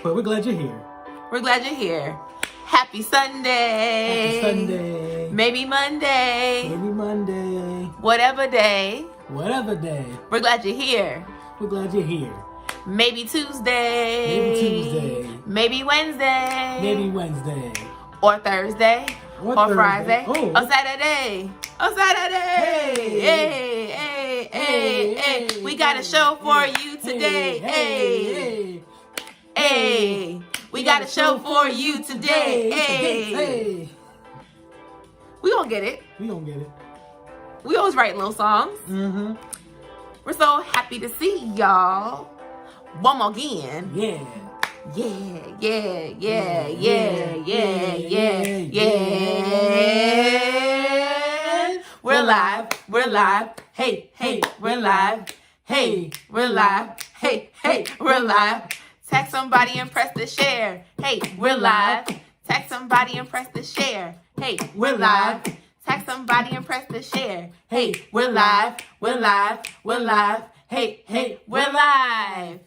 But we're glad you're here. We're glad you're here. Happy Sunday. Happy Sunday. Maybe Monday. Maybe Monday. Whatever day. Whatever day. We're glad you're here. We're glad you're here. Maybe Tuesday. Maybe Tuesday. Maybe Wednesday. Maybe Wednesday. Or Thursday. Or Friday. Oh. Or Saturday. Or Saturday. Hey. We got a show for you today. Hey. We got a show for you today. Hey. We gonna get it. We gonna get it. We always write little songs. Mm-hmm. We're so happy to see y'all. One more again. Yeah. We're live. Hey, we're live. Hey, we're live. Hey, we're live. Tag somebody and press the share. Hey, we're live. Tag somebody and press the share. Hey, we're live. Tag somebody and press the share. Hey, we're live. Hey, we're live.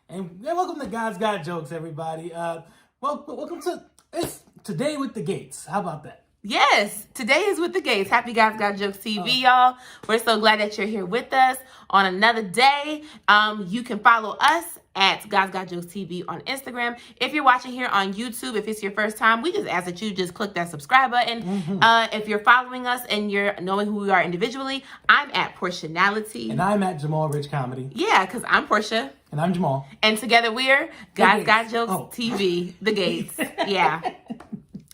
And welcome to God's Got Jokes, everybody. Welcome to it's Today with the Gates. How about that? Yes, today is with the Gates. Happy God's Got Jokes TV, y'all. We're so glad that you're here with us on another day. You can follow us at God's Got Jokes TV on Instagram. If you're watching here on YouTube, if it's your first time, we just ask that you just click that subscribe button. If you're following us and you're knowing who we are individually, I'm at Portionality. And I'm at Jamal Rich Comedy. Yeah, because I'm Portia. And I'm Jamal. And together we're God's Got Jokes TV, The Gates. Yeah.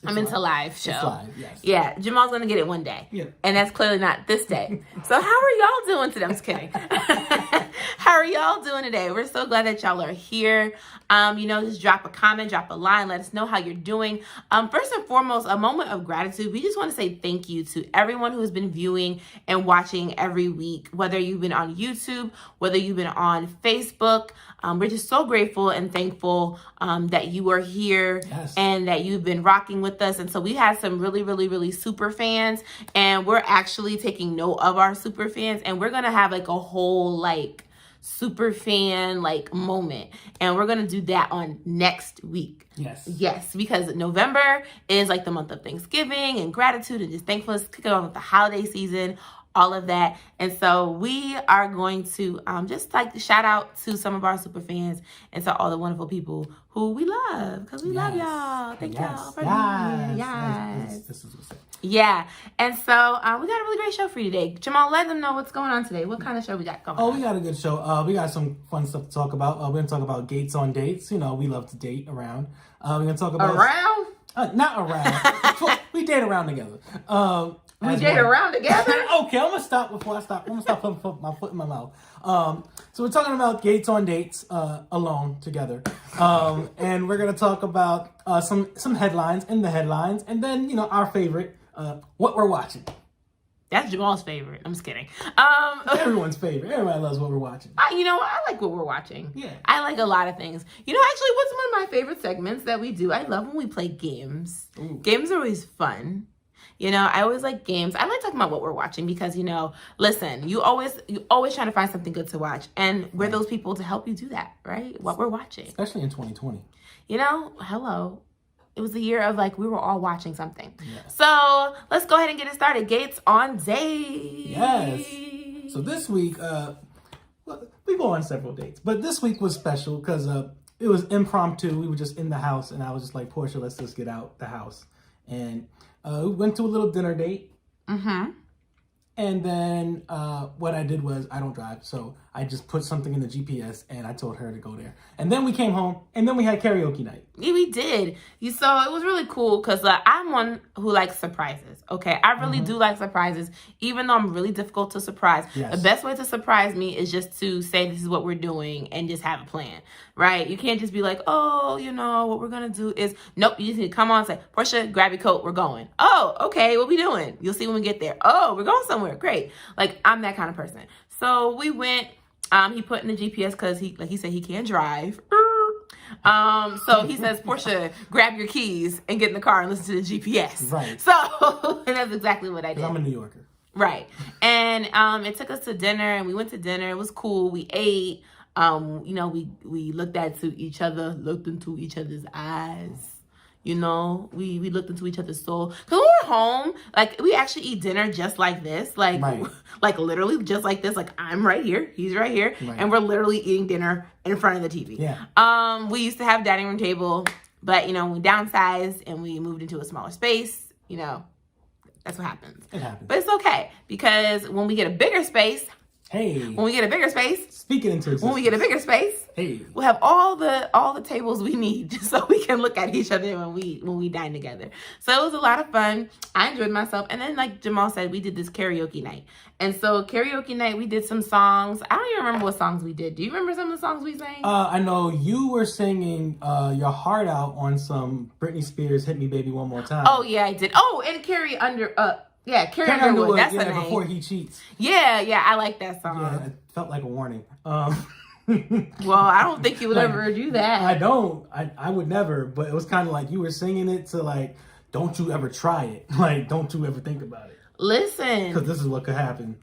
I'm into live show. It's live, yes. Yeah, Jamal's gonna get it one day. Yeah. And that's clearly not this day. So how are y'all doing today? I'm just kidding. How are y'all doing today? We're so glad that y'all are here. Just drop a comment, drop a line, let us know how you're doing. First and foremost, a moment of gratitude. We just want to say thank you to everyone who has been viewing and watching every week, whether you've been on YouTube, whether you've been on Facebook. We're just so grateful and thankful that you are here. Yes. And that you've been rocking with us. And so we had some really super fans, and we're actually taking note of our super fans, and we're gonna have like a whole super fan moment, and we're gonna do that on next week. Yes, because November is the month of Thanksgiving and gratitude and just thankfulness, kicking on with the holiday season, all of that. And so we are going to just shout out to some of our super fans and to all the wonderful people who we love, because we love y'all. Thank y'all for being here. This is what's up. Yeah. And so we got a really great show for you today. Jamal, let them know what's going on today. What kind of show we got going on? We got a good show. We got some fun stuff to talk about. We're going to talk about gates on dates. We love to date around. We're going to talk about... Around? Not around. We date around together. We date around together? Okay, I'm going to stop before I stop. I'm going to stop putting my foot in my mouth. So we're talking about gates on dates, alone, together. And we're going to talk about some headlines in the headlines. And then, our favorite, what we're watching. That's Jamal's favorite. I'm just kidding. Everyone's favorite. Everybody loves what we're watching. I like what we're watching. Yeah. I like a lot of things. Actually, what's one of my favorite segments that we do? I love when we play games. Ooh. Games are always fun. I always like games. I like talking about what we're watching because, listen, you always trying to find something good to watch. And we're those people to help you do that, right? What we're watching. Especially in 2020. Hello. It was the year of we were all watching something. Yeah. So let's go ahead and get it started. Gates on dates. Yes. So this week, we go on several dates, but this week was special because it was impromptu. We were just in the house, and I was just like, Portia, let's just get out the house. And we went to a little dinner date. Mm-hmm. And then what I did was, I don't drive, so I just put something in the GPS, and I told her to go there. And then we came home, and then we had karaoke night. Yeah, we did. So it was really cool because I'm one who likes surprises, okay? I really do like surprises, even though I'm really difficult to surprise. Yes. The best way to surprise me is just to say this is what we're doing and just have a plan, right? You can't just be like, oh, what we're going to do is, nope, you just need to come on and say, Portia, grab your coat, we're going. Oh, okay, what we doing? You'll see when we get there. Oh, we're going somewhere. Great. I'm that kind of person. So we went, he put in the GPS because he said he can't drive. So he says, Portia, grab your keys and get in the car and listen to the GPS. Right. So and that's exactly what I did. I'm a New Yorker. Right. And it took us to dinner, and we went to dinner. It was cool. We ate. You know, we looked into each other's eyes. You know, we looked into each other's soul. Cause when we're home, like we actually eat dinner just like this, like Right. like literally just like this. Like I'm right here, he's right here, Right. and we're literally eating dinner in front of the TV. Yeah. We used to have a dining room table, but you know, we downsized and we moved into a smaller space. You know, that's what happens. It happens. But it's okay because when we get a bigger space, Speaking into existence. when we get a bigger space, we'll have all the tables we need just so we can look at each other when we dine together. So it was a lot of fun. I enjoyed myself. And then like Jamal said, we did this karaoke night. And so karaoke night, we did some songs. I don't even remember what songs we did. Do you remember some of the songs we sang? I know you were singing your heart out on some Britney Spears "Hit Me Baby One More Time." Oh yeah, I did. Oh, and Carrie Underwood. That's the name. Before He Cheats. Yeah, I like that song. Yeah, it felt like a warning. Well, I don't think you would ever do that. I don't. I would never. But it was kind of like you were singing it to like, don't you ever try it. Like, don't you ever think about it. Listen. Because this is what could happen.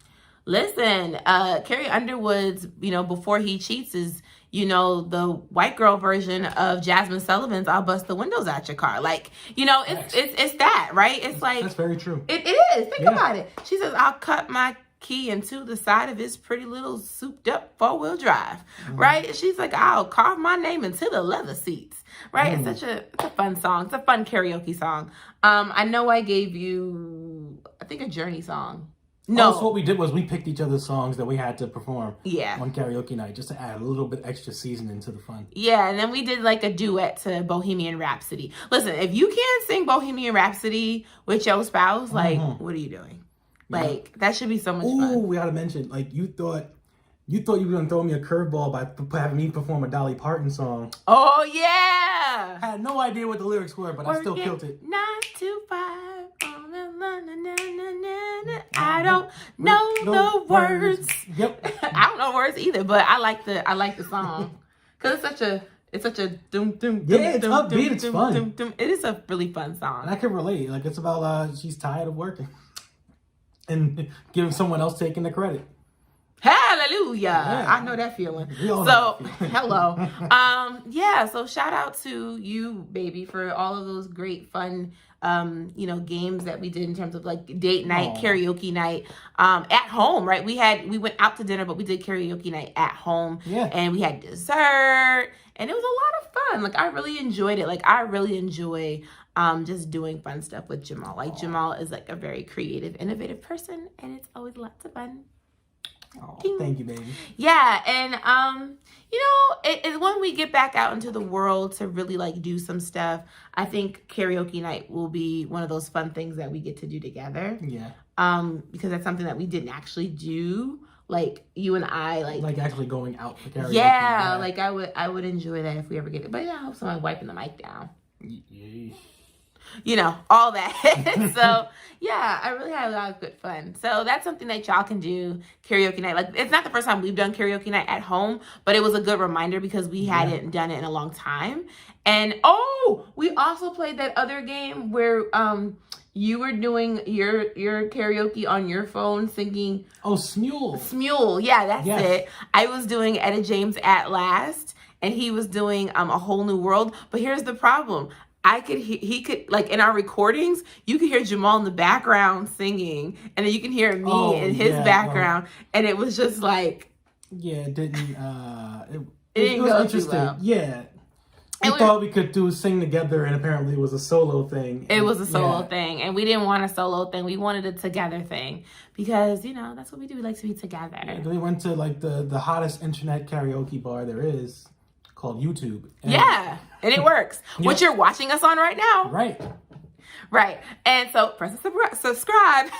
Listen, Carrie Underwood's, you know, Before He Cheats is, you know, the white girl version of Jasmine Sullivan's I'll Bust the Windows Out Your Car. Like, you know, it's that, right? It's like... That's very true. It is. Think about it. She says, I'll cut my key into the side of his pretty little souped up 4-wheel drive, right? And she's like, I'll carve my name into the leather seats, right? It's a fun song. It's a fun karaoke song. I know I gave you, I think, a Journey song. No. So what we did was we picked each other's songs that we had to perform on karaoke night just to add a little bit extra seasoning to the fun. Yeah, and then we did like a duet to Bohemian Rhapsody. Listen, if you can't sing Bohemian Rhapsody with your spouse, like, what are you doing? Like, that should be so much fun. Ooh, we gotta mention, like, you thought you were gonna throw me a curveball by having me perform a Dolly Parton song. Oh, yeah! I had no idea what the lyrics were, but I still killed it. 9 to 5. I don't know the words. Yep. I don't know words either, but I like the song because it's such a doom doom. Yeah, it's upbeat. It's fun. It is a really fun song. And I can relate. Like, it's about she's tired of working and giving someone else taking the credit. Hallelujah. Yeah. I know that feeling. So, hello. Yeah, so shout out to you, baby, for all of those great fun you know, games that we did in terms of like date night, karaoke night, at home, right? We went out to dinner, but we did karaoke night at home. Yeah. And we had dessert and it was a lot of fun. Like I really enjoyed it. Like I really enjoy just doing fun stuff with Jamal. Like Jamal is like a very creative, innovative person and it's always lots of fun. Oh, thank you, baby. Yeah, and you know, when we get back out into the world to really like do some stuff, I think karaoke night will be one of those fun things that we get to do together. Yeah. Because that's something that we didn't actually do. Like you and I, like actually going out for karaoke. Yeah, like I would enjoy that if we ever get it. But yeah, I hope someone wiping the mic down. Yeah. You know, all that. So yeah, I really had a lot of good fun. So that's something that y'all can do karaoke night. Like it's not the first time we've done karaoke night at home, but it was a good reminder because we hadn't done it in a long time. And we also played that other game where you were doing your karaoke on your phone singing. Oh, Smule. Yeah, that's it. I was doing Etta James At Last and he was doing A Whole New World. But here's the problem. He could, like in our recordings, you could hear Jamal in the background singing, and then you can hear me in his background, and it was just like, it didn't. It was go interesting. too well. Yeah, we thought we could sing together, and apparently it was a solo thing. It was a solo thing, and we didn't want a solo thing. We wanted a together thing because you know that's what we do. We like to be together. Yeah, we went to like the hottest internet karaoke bar there is, called YouTube. And it works. Which you're watching us on right now. Right. And so press subscribe.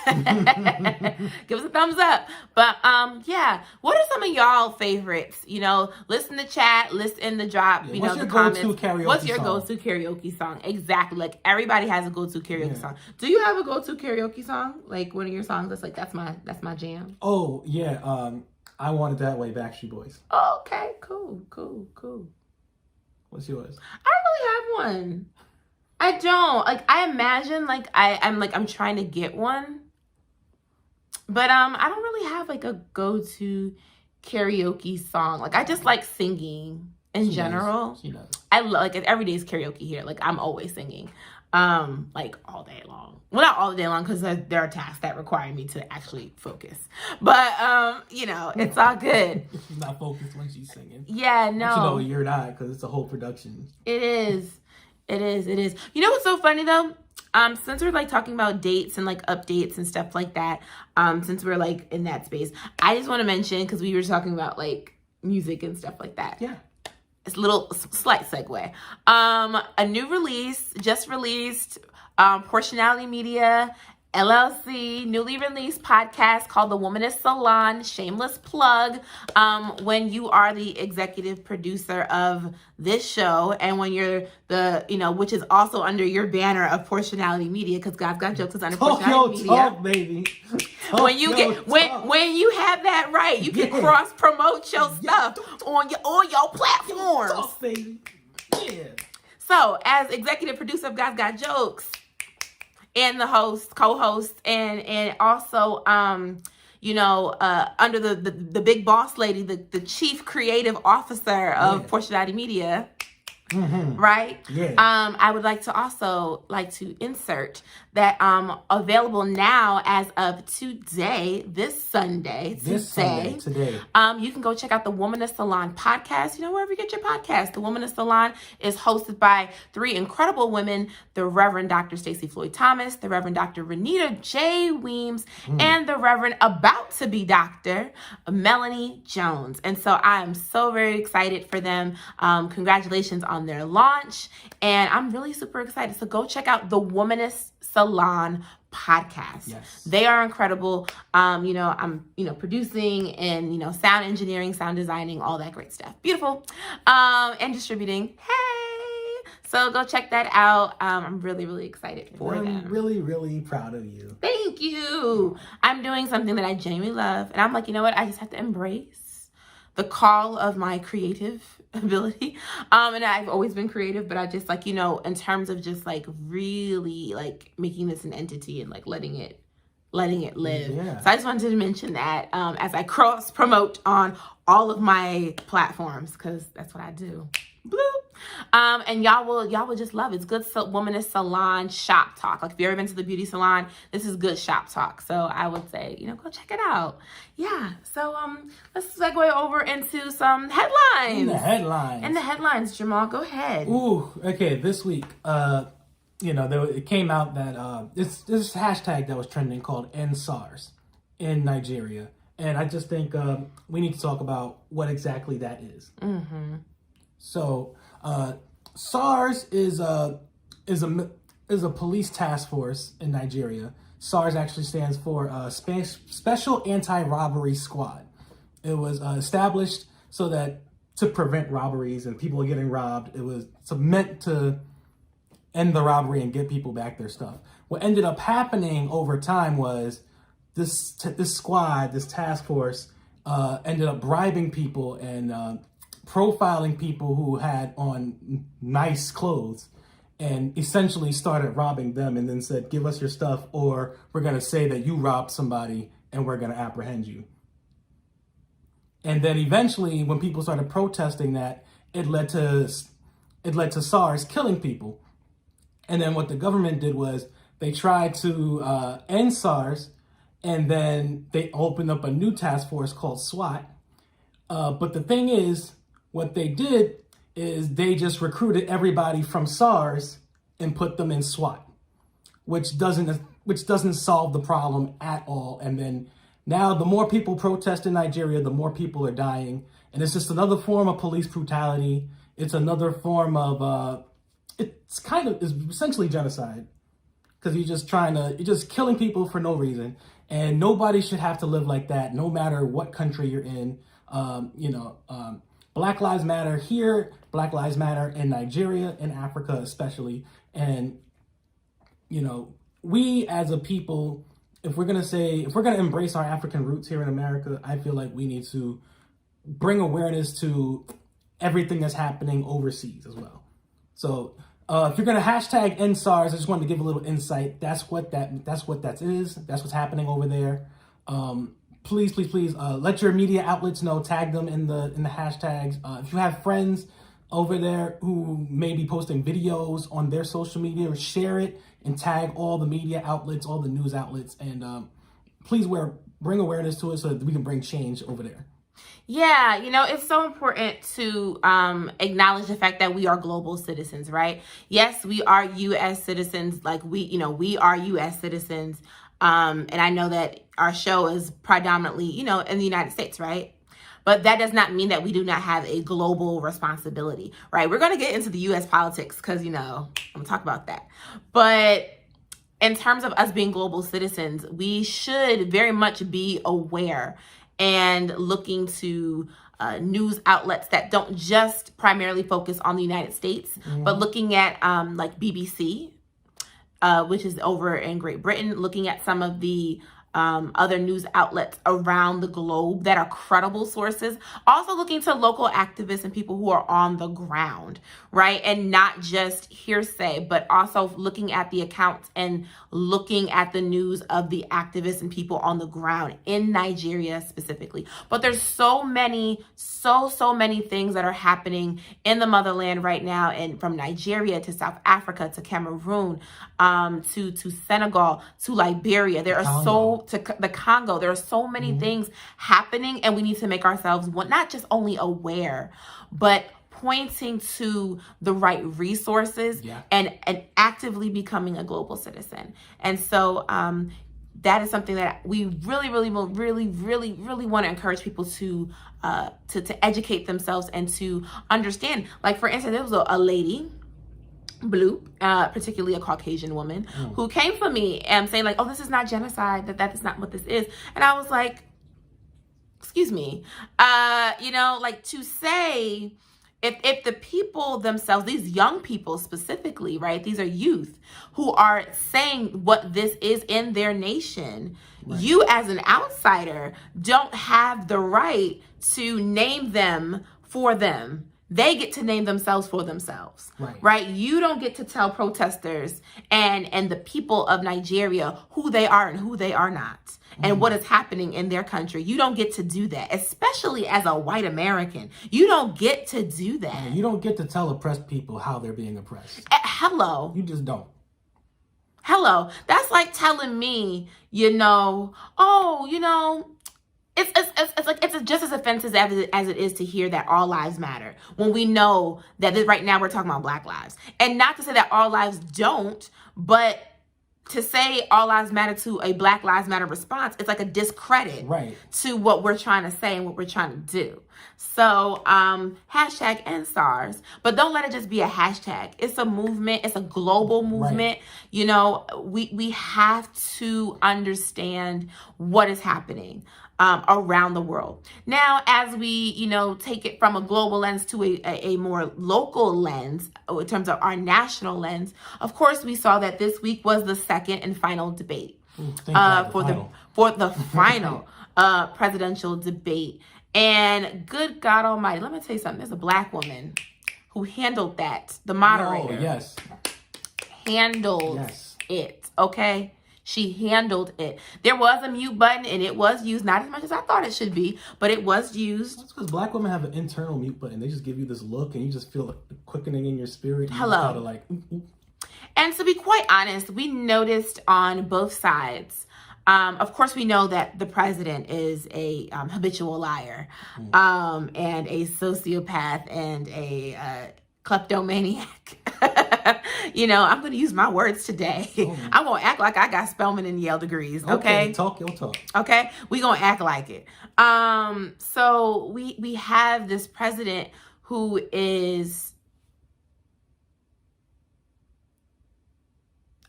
Give us a thumbs up. But yeah, what are some of y'all favorites? You know, listen to chat, list in the drop, you know, the comments. What's your go-to karaoke song? Exactly. Like everybody has a go-to karaoke song. Do you have a go-to karaoke song? Like one of your songs that's like that's my jam. Oh, yeah. I Want It That Way, Backstreet Boys. Okay, cool. What's yours? I don't really have one. I don't. Like I imagine like I'm trying to get one. But I don't really have like a go-to karaoke song. Like, I just like singing in general. She does. I love, like, every day is karaoke here. Like, I'm always singing, like, all day long. Well, not all day long, because there are tasks that require me to actually focus. But, you know, it's all good. She's not focused when she's singing. Yeah, no. But you know, you're not, because it's a whole production. It is. It is. It is. You know what's so funny, though? Since we're, like, talking about dates and, like, updates and stuff like that, since we're, like, in that space, I just want to mention, because we were talking about, like, music and stuff like that. Yeah. It's a little slight segue. A new release, just released, Portionality Media, LLC, newly released podcast called The Womanist Salon, shameless plug. When you are the executive producer of this show, and when you're the, you know, which is also under your banner of Portionality Media, because God's Got Jokes is under Portionality Media. Talk, baby. When you get when you have that right, you can cross promote your stuff on your platforms. Talk, baby. Yeah. So, as executive producer of God's Got Jokes, and the host, co-host, and also you know, under the big boss lady, the chief creative officer of Portionality Media. Right? Yeah. I would like to insert that available now as of today, this Sunday, today. You can go check out the Womanist Salon podcast, you know, wherever you get your podcast. The Womanist Salon is hosted by three incredible women, the Reverend Dr. Stacey Floyd Thomas, the Reverend Dr. Renita J. Weems, and the Reverend about to be Dr. Melanie Jones. And so I am so very excited for them. Congratulations on their launch, and I'm really super excited. So go check out the Womanist Salon podcast. Yes. They are incredible. You know, I'm, you know, producing and, you know, sound engineering, sound designing, all that great stuff. Beautiful. And distributing. Hey. So go check that out. I'm really, really excited for them. I'm really, really proud of you. Thank you. I'm doing something that I genuinely love, and I'm like, you know what? I just have to embrace the call of my creative ability. And I've always been creative, but I just, like, you know, in terms of just, like, really, like, making this an entity and, like, letting it live. Yeah. So I just wanted to mention that as I cross promote on all of my platforms, because that's what I do. Bloop. And y'all will just love it. It's good Womanist Salon shop talk. Like, if you've ever been to the beauty salon, this is good shop talk. So I would say, you know, go check it out. Yeah. So let's segue over into some headlines. In the headlines, Jamal, go ahead. Ooh, okay. This week, you know, it came out that this hashtag that was trending called End SARS in Nigeria, and I just think we need to talk about what exactly that is. Mm-hmm. So, SARS is a police task force in Nigeria. SARS actually stands for Special Anti-Robbery Squad. It was established so that to prevent robberies and people getting robbed. It was meant to end the robbery and get people back their stuff. What ended up happening over time was this squad, this task force, ended up bribing people and profiling people who had on nice clothes, and essentially started robbing them, and then said, give us your stuff or we're going to say that you robbed somebody and we're going to apprehend you. And then eventually, when people started protesting that, it led to SARS killing people. And then what the government did was they tried to end SARS, and then they opened up a new task force called SWAT. But the thing is, what they did is they just recruited everybody from SARS and put them in SWAT, which doesn't solve the problem at all. And then now the more people protest in Nigeria, the more people are dying. And it's just another form of police brutality. It's another form of, it's essentially genocide, because you're just killing people for no reason. And nobody should have to live like that, no matter what country you're in. Black Lives Matter here, Black Lives Matter in Nigeria, in Africa especially. And, you know, we as a people, if we're going to embrace our African roots here in America, I feel like we need to bring awareness to everything that's happening overseas as well. So if you're going to hashtag End SARS, I just wanted to give a little insight. That's what that is. That's what's happening over there. please, please, please, let your media outlets know. Tag them in the hashtags. If you have friends over there who may be posting videos on their social media, or share it and tag all the media outlets, all the news outlets, and please bring awareness to it so that we can bring change over there. Yeah, it's so important to acknowledge the fact that we are global citizens, right? Yes, we are U.S. citizens. Like we are U.S. citizens. And I know that our show is predominantly, in the United States, right? But that does not mean that we do not have a global responsibility, right? We're going to get into the U.S. politics because, I'm going to talk about that. But in terms of us being global citizens, we should very much be aware and looking to news outlets that don't just primarily focus on the United States, but looking at like BBC, which is over in Great Britain, looking at some of the other news outlets around the globe that are credible sources. Also looking to local activists and people who are on the ground, right? And not just hearsay, but also looking at the accounts and looking at the news of the activists and people on the ground in Nigeria specifically. But there's so many things that are happening in the motherland right now, and from Nigeria to South Africa to Cameroon, to Senegal, to Liberia. There are to the Congo. There are so many things happening, and we need to make ourselves not just only aware, but pointing to the right resources and actively becoming a global citizen. And so that is something that we really want to encourage people to educate themselves and to understand. Like, for instance, there was a lady, Blue, particularly a Caucasian woman, who came for me and saying like, oh, this is not genocide, that is not what this is. And I was like, excuse me, like, to say, if the people themselves, these young people specifically, right, these are youth who are saying what this is in their nation, you as an outsider don't have the right to name them for them. They get to name themselves for themselves, right? You don't get to tell protesters and the people of Nigeria who they are and who they are not, and what is happening in their country. You don't get to do that, especially as a white American. You don't get to do that. You don't get to tell oppressed people how they're being oppressed. Hello. You just don't. Hello. That's like telling me, it's just as offensive as it is to hear that all lives matter, when we know that right now we're talking about Black lives. And not to say that all lives don't, but to say all lives matter to a Black Lives Matter response, it's like a discredit to what we're trying to say and what we're trying to do. So hashtag #EndSARS, but don't let it just be a hashtag. It's a movement. It's a global movement. We have to understand what is happening around the world. Now, as we, take it from a global lens to a more local lens, in terms of our national lens, of course, we saw that this week was the second and final debate for the final presidential debate. And good God Almighty, let me tell you something. There's a Black woman who handled that. The moderator handled it. Okay. She handled it. There was a mute button, and it was used, not as much as I thought it should be, but it was used. That's because Black women have an internal mute button. They just give you this look, and you just feel the quickening in your spirit. Hello. Like, And to be quite honest, we noticed on both sides. Of course, we know that the president is a habitual liar, and a sociopath and a kleptomaniac. I'm going to use my words today. I'm going to act like I got Spelman and Yale degrees. Okay. Talk your talk. Okay. We going to act like it. So we have this president who is,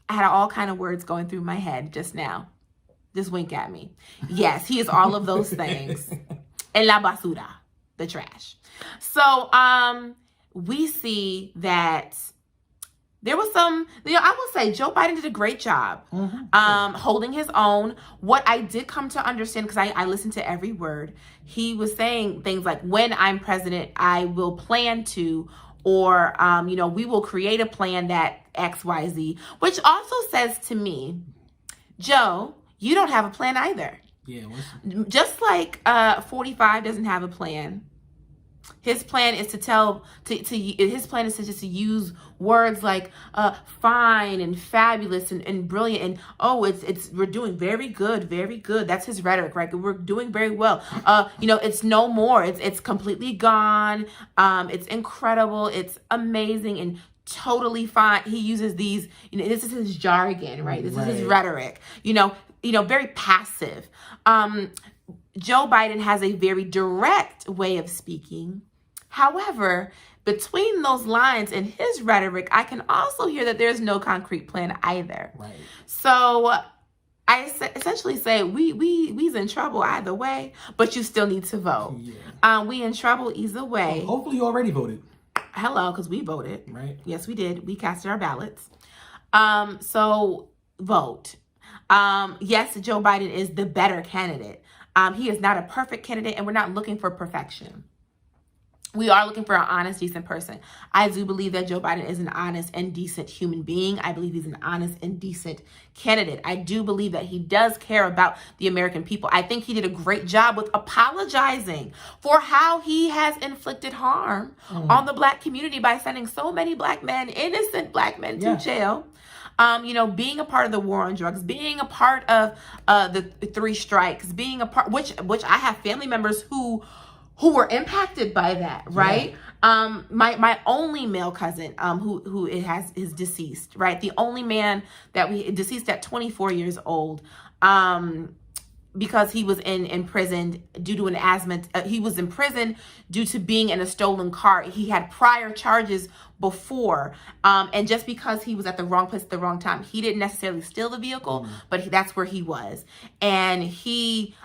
I had all kind of words going through my head just now. Just wink at me. Yes, he is all of those things. En la basura, the trash. So, we see that there was some, I will say Joe Biden did a great job holding his own. What I did come to understand, because I listened to every word, he was saying things like, when I'm president, I will plan to, or, we will create a plan that X, Y, Z, which also says to me, Joe, you don't have a plan either. Yeah. Just like 45 doesn't have a plan. His plan is his plan is to just use words like fine and fabulous and brilliant and we're doing very good. That's his rhetoric, right? We're doing very well. It's no more. It's completely gone. It's incredible. It's amazing and totally fine. He uses these, this is his jargon, right? This is his rhetoric. Very passive. Joe Biden has a very direct way of speaking. However, between those lines in his rhetoric, I can also hear that there's no concrete plan either. Right. So I essentially say we's in trouble either way, but you still need to vote. Yeah. We in trouble either way. Well, hopefully you already voted. Hello, because we voted. Right. Yes, we did. We casted our ballots. So vote. Yes, Joe Biden is the better candidate. He is not a perfect candidate, and we're not looking for perfection. We are looking for an honest, decent person. I do believe that Joe Biden is an honest and decent human being. I believe he's an honest and decent candidate. I do believe that he does care about the American people. I think he did a great job with apologizing for how he has inflicted harm on the Black community by sending so many Black men, innocent Black men, to jail. Being a part of the war on drugs, being a part of the 3 strikes, being a part, which I have family members who were impacted by that, right? Yeah. My only male cousin, who is deceased, right? The only man that deceased at 24 years old, because he was in prison due to an asthma. He was in prison due to being in a stolen car. He had prior charges before, and just because he was at the wrong place at the wrong time, he didn't necessarily steal the vehicle, but that's where he was, and he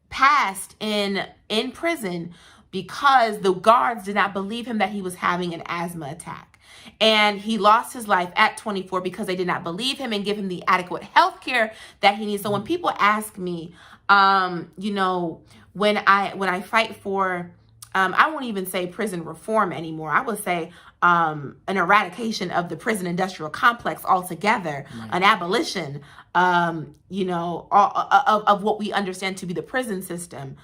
passed in prison because the guards did not believe him that he was having an asthma attack. And he lost his life at 24 because they did not believe him and give him the adequate health care that he needs. So when people ask me, when I fight for, I won't even say prison reform anymore. I would say an eradication of the prison industrial complex altogether, an abolition, of what we understand to be the prison system.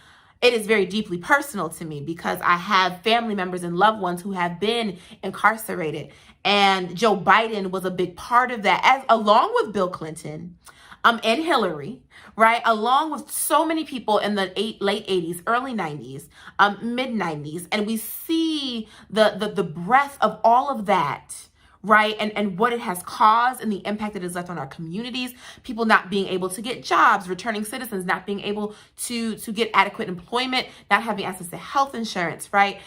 It is very deeply personal to me because I have family members and loved ones who have been incarcerated. And Joe Biden was a big part of that, along with Bill Clinton and Hillary, right? Along with so many people in the late 80s, early 90s, mid 90s. And we see the breadth of all of that, right? And what it has caused and the impact it has left on our communities, people not being able to get jobs, returning citizens not being able to get adequate employment, not having access to health insurance, right?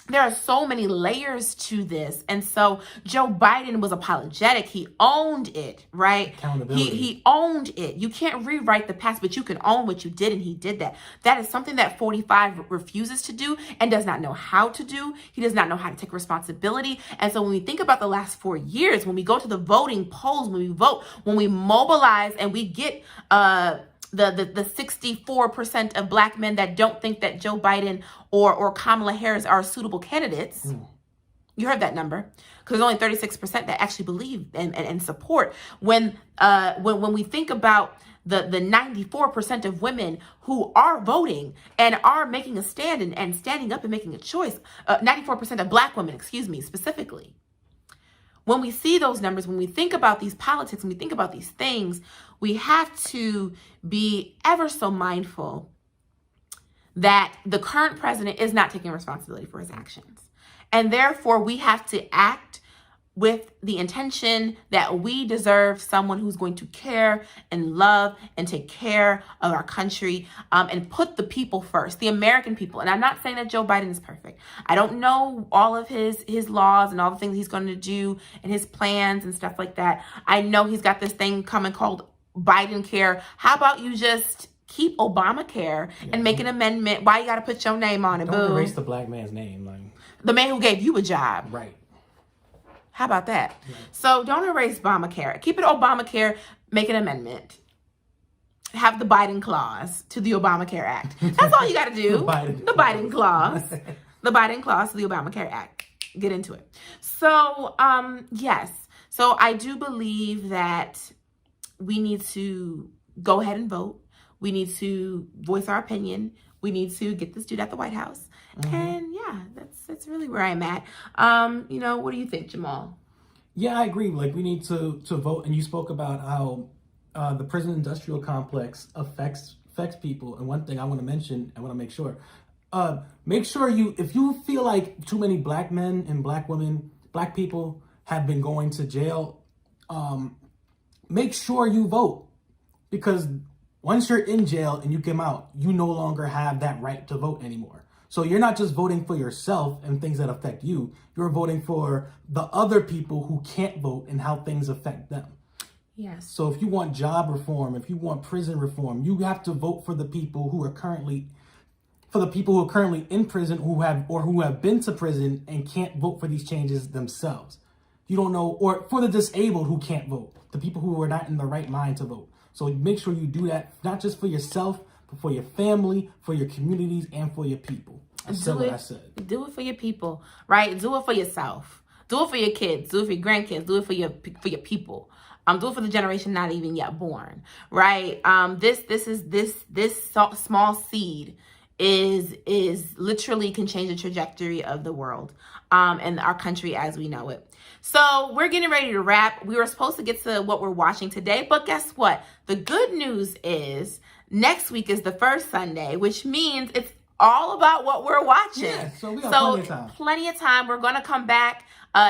There are so many layers to this. And so Joe Biden was apologetic. He owned it, right? Accountability. He owned it. You can't rewrite the past, but you can own what you did, and he did that. That is something that 45 refuses to do and does not know how to do. He does not know how to take responsibility. And so when we think about the last 4 years, when we go to the voting polls, when we vote, when we mobilize and we get the 64% of Black men that don't think that Joe Biden or Kamala Harris are suitable candidates. You heard that number, because there's only 36% that actually believe and support. When we think about the 94% of women who are voting and are making a stand and standing up and making a choice, 94% of Black women, specifically. When we see those numbers, when we think about these politics, when we think about these things, we have to be ever so mindful that the current president is not taking responsibility for his actions. And therefore, we have to act with the intention that we deserve someone who's going to care and love and take care of our country, and put the people first, the American people. And I'm not saying that Joe Biden is perfect. I don't know all of his laws and all the things he's going to do and his plans and stuff like that. I know he's got this thing coming called Biden Care. How about you just keep Obamacare and make an amendment? Why you got to put your name on it, Don't erase the Black man's name. The man who gave you a job. Right. How about that? Yeah. So don't erase Obamacare. Keep it Obamacare. Make an amendment. Have the Biden clause to the Obamacare Act. That's all you got to do. The Biden clause. The Biden clause to the Obamacare Act. Get into it. So, yes. So I do believe that we need to go ahead and vote. We need to voice our opinion. We need to get this dude at the White House. And yeah, that's really where I'm at. What do you think, Jamal? Yeah, I agree. Like, we need to vote. And you spoke about how the prison industrial complex affects people. And one thing I want to mention, I want to make sure if you feel like too many black men and black women, black people have been going to jail, make sure you vote, because once you're in jail and you come out, you no longer have that right to vote anymore. So you're not just voting for yourself and things that affect you, you're voting for the other people who can't vote and how things affect them. Yes. So if you want job reform, if you want prison reform, you have to vote for the people who are currently in prison, who have been to prison and can't vote for these changes themselves. You don't know, or for the disabled who can't vote, the people who are not in the right mind to vote. So make sure you do that, not just for yourself, but for your family, for your communities, and for your people. I said what I said. Do it for your people, right? Do it for yourself. Do it for your kids. Do it for your grandkids. Do it for your people. Do it for the generation not even yet born, right? This small seed is literally can change the trajectory of the world and our country as we know it. So we're getting ready to wrap. We were supposed to get to what we're watching today, but guess what? The good news is next week is the first Sunday, which means it's all about what we're watching. Yeah, so we got plenty of time. Plenty of time. We're going to come back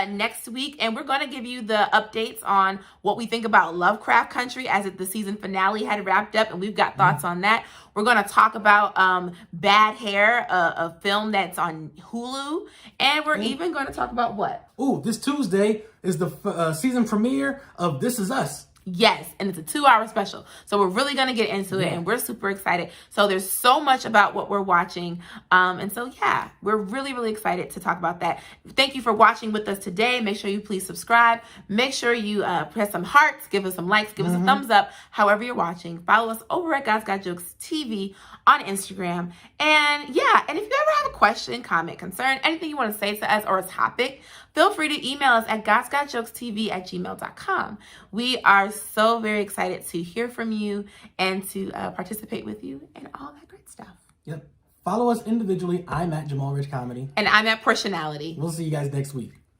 next week, and we're going to give you the updates on what we think about Lovecraft Country as the season finale had wrapped up, and we've got thoughts on that. We're going to talk about Bad Hair, a film that's on Hulu, and we're even going to talk about what? Ooh, this Tuesday is the season premiere of This Is Us. Yes, and it's a 2-hour special. So we're really going to get into it, and we're super excited. So there's so much about what we're watching. And so, yeah, we're really, really excited to talk about that. Thank you for watching with us today. Make sure you please subscribe. Make sure you press some hearts, give us some likes, give us a thumbs up, however you're watching. Follow us over at God's Got Jokes TV on Instagram. And yeah, and if you ever have a question, comment, concern, anything you want to say to us or a topic, feel free to email us at godsgotjokestv@gmail.com. We are so very excited to hear from you and to participate with you and all that great stuff. Yep. Follow us individually. I'm at Jamal Rich Comedy. And I'm at Portionality. We'll see you guys next week.